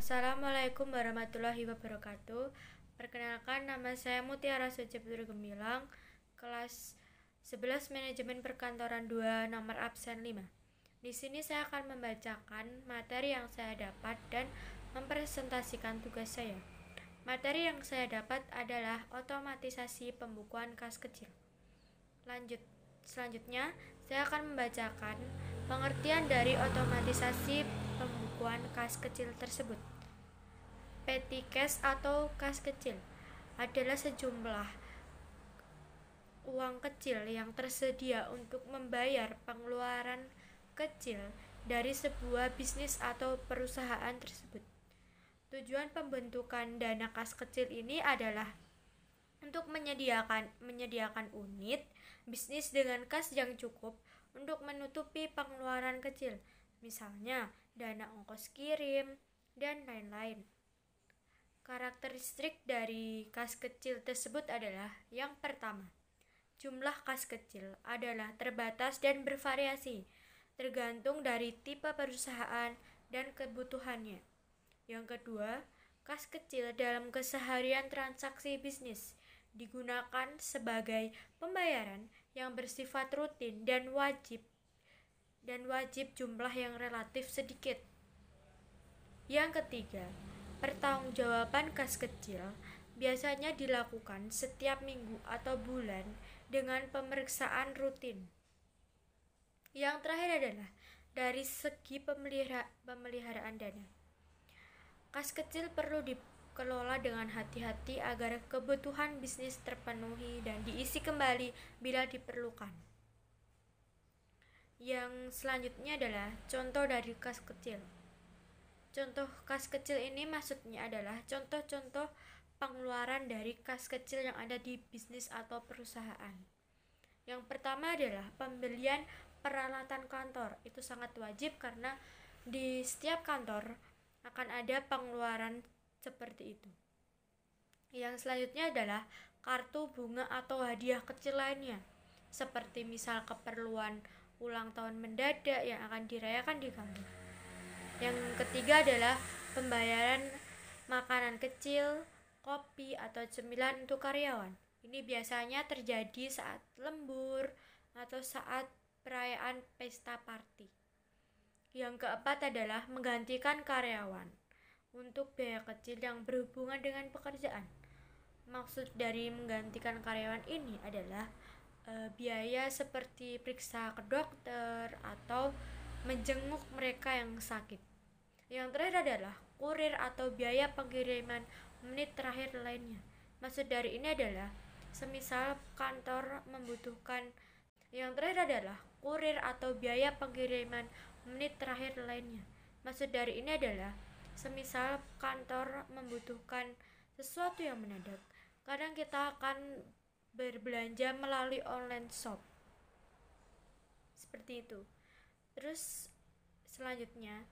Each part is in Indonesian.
Assalamualaikum warahmatullahi wabarakatuh. Perkenalkan, nama saya Mutiara Suci Putri Gemilang, kelas 11 Manajemen Perkantoran 2, nomor absen 5. Di sini saya akan membacakan materi yang saya dapat dan mempresentasikan tugas saya. Materi yang saya dapat adalah otomatisasi pembukuan kas kecil. Selanjutnya, saya akan membacakan pengertian dari otomatisasi pembukuan kas kecil tersebut. Petty cash atau kas kecil adalah sejumlah uang kecil yang tersedia untuk membayar pengeluaran kecil dari sebuah bisnis atau perusahaan tersebut. Tujuan pembentukan dana kas kecil ini adalah untuk menyediakan unit bisnis dengan kas yang cukup untuk menutupi pengeluaran kecil, misalnya dana ongkos kirim dan lain-lain. Karakteristik dari kas kecil tersebut adalah: yang pertama, jumlah kas kecil adalah terbatas dan bervariasi, tergantung dari tipe perusahaan dan kebutuhannya. Yang kedua, kas kecil dalam keseharian transaksi bisnis digunakan sebagai pembayaran yang bersifat rutin dan wajib jumlah yang relatif sedikit. Yang ketiga, pertanggungjawaban kas kecil biasanya dilakukan setiap minggu atau bulan dengan pemeriksaan rutin. Yang terakhir adalah dari segi pemeliharaan dana. Kas kecil perlu dikelola dengan hati-hati agar kebutuhan bisnis terpenuhi dan diisi kembali bila diperlukan. Yang selanjutnya adalah contoh dari kas kecil. Contoh kas kecil ini maksudnya adalah contoh-contoh pengeluaran dari kas kecil yang ada di bisnis atau perusahaan. Yang pertama adalah pembelian peralatan kantor. Itu sangat wajib karena di setiap kantor akan ada pengeluaran seperti itu. Yang selanjutnya adalah kartu bunga atau hadiah kecil lainnya, seperti misal keperluan ulang tahun mendadak yang akan dirayakan di kantor. Yang ketiga adalah pembayaran makanan kecil, kopi, atau cemilan untuk karyawan. Ini biasanya terjadi saat lembur atau saat perayaan pesta party. Yang keempat adalah menggantikan karyawan untuk biaya kecil yang berhubungan dengan pekerjaan. Maksud dari menggantikan karyawan ini adalah biaya seperti periksa ke dokter atau menjenguk mereka yang sakit. Yang terakhir adalah kurir atau biaya pengiriman menit terakhir lainnya. Maksud dari ini adalah semisal kantor membutuhkan. Yang terakhir adalah kurir atau biaya pengiriman menit terakhir lainnya. Maksud dari ini adalah semisal kantor membutuhkan sesuatu yang mendadak. Kadang kita akan berbelanja melalui online shop. Seperti itu. Terus selanjutnya,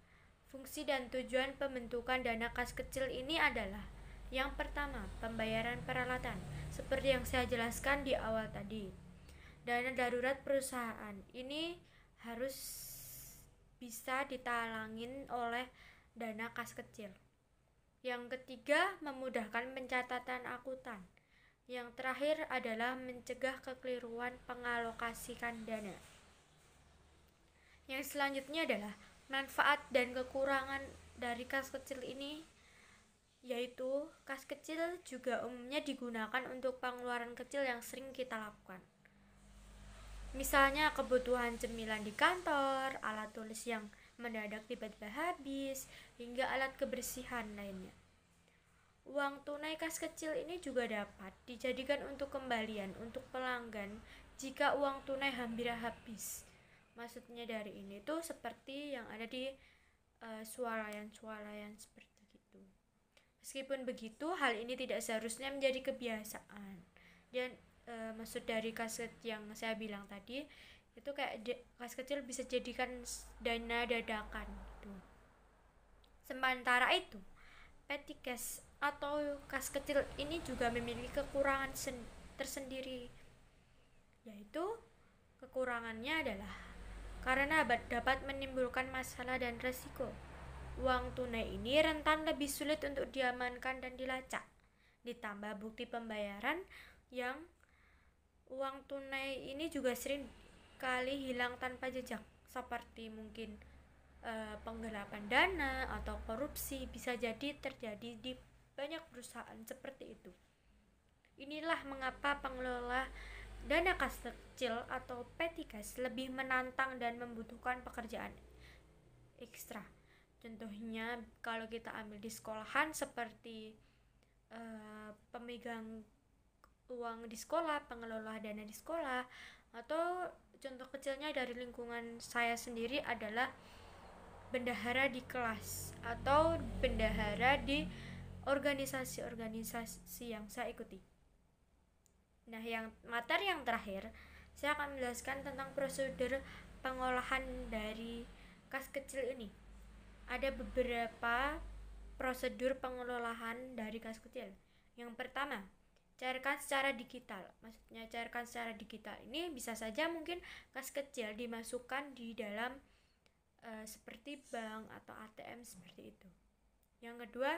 fungsi dan tujuan pembentukan dana kas kecil ini adalah: yang pertama, pembayaran peralatan, seperti yang saya jelaskan di awal tadi. Dana darurat perusahaan ini harus bisa ditalangin oleh dana kas kecil. Yang ketiga, memudahkan pencatatan akuntan. Yang terakhir adalah mencegah kekeliruan pengalokasikan dana. Yang selanjutnya adalah manfaat dan kekurangan dari kas kecil ini, yaitu kas kecil juga umumnya digunakan untuk pengeluaran kecil yang sering kita lakukan. Misalnya kebutuhan cemilan di kantor, alat tulis yang mendadak tiba-tiba habis, hingga alat kebersihan lainnya. Uang tunai kas kecil ini juga dapat dijadikan untuk kembalian untuk pelanggan jika uang tunai hampir habis. Maksudnya dari ini tuh seperti yang ada di swalayan seperti itu. Meskipun begitu, hal ini tidak seharusnya menjadi kebiasaan. Dan maksud dari kas yang saya bilang tadi itu kayak kas kecil bisa jadikan dana dadakan gitu. Sementara itu, petty cash atau kas kecil ini juga memiliki kekurangan tersendiri, yaitu kekurangannya adalah karena dapat menimbulkan masalah dan resiko. uang tunai ini rentan lebih sulit untuk diamankan dan dilacak. Ditambah bukti pembayaran yang uang tunai ini juga sering kali hilang tanpa jejak, seperti mungkin penggelapan dana atau korupsi bisa jadi terjadi di banyak perusahaan seperti itu. Inilah mengapa pengelola dana kas kecil atau petty cash lebih menantang dan membutuhkan pekerjaan ekstra. Contohnya kalau kita ambil di sekolahan seperti pemegang uang di sekolah, pengelola dana di sekolah, atau contoh kecilnya dari lingkungan saya sendiri adalah bendahara di kelas atau bendahara di organisasi-organisasi yang saya ikuti. Nah, materi yang terakhir, saya akan menjelaskan tentang prosedur pengolahan dari kas kecil ini. Ada beberapa prosedur pengelolaan dari kas kecil. Yang pertama, cairkan secara digital. Maksudnya cairkan secara digital ini bisa saja mungkin kas kecil dimasukkan di dalam seperti bank atau ATM seperti itu. Yang kedua,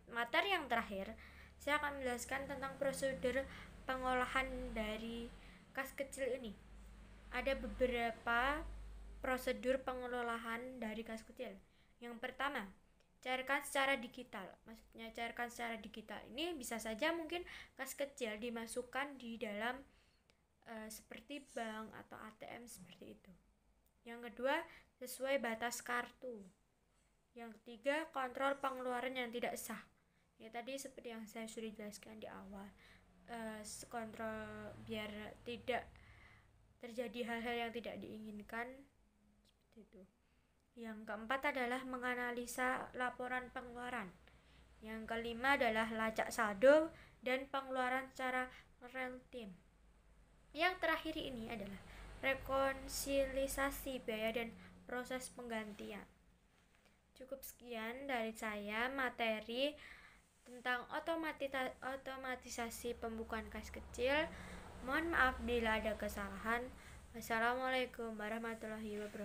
materi yang terakhir, saya akan menjelaskan tentang prosedur pengolahan dari kas kecil ini. Ada beberapa prosedur pengelolaan dari kas kecil. Yang pertama, cairkan secara digital. Maksudnya cairkan secara digital ini bisa saja mungkin kas kecil dimasukkan di dalam seperti bank atau ATM seperti itu. Yang kedua, sesuai batas kartu. Yang ketiga, kontrol pengeluaran yang tidak sah. Ya tadi seperti yang saya sudah jelaskan di awal, kontrol biar tidak terjadi hal-hal yang tidak diinginkan seperti itu. Yang keempat adalah menganalisa laporan pengeluaran. Yang kelima adalah lacak saldo dan pengeluaran secara real time. Yang terakhir ini adalah rekonsiliasi biaya dan proses penggantian. Cukup sekian dari saya materi tentang otomatisasi pembukaan kas kecil. Mohon maaf bila ada kesalahan. Wassalamualaikum warahmatullahi wabarakatuh.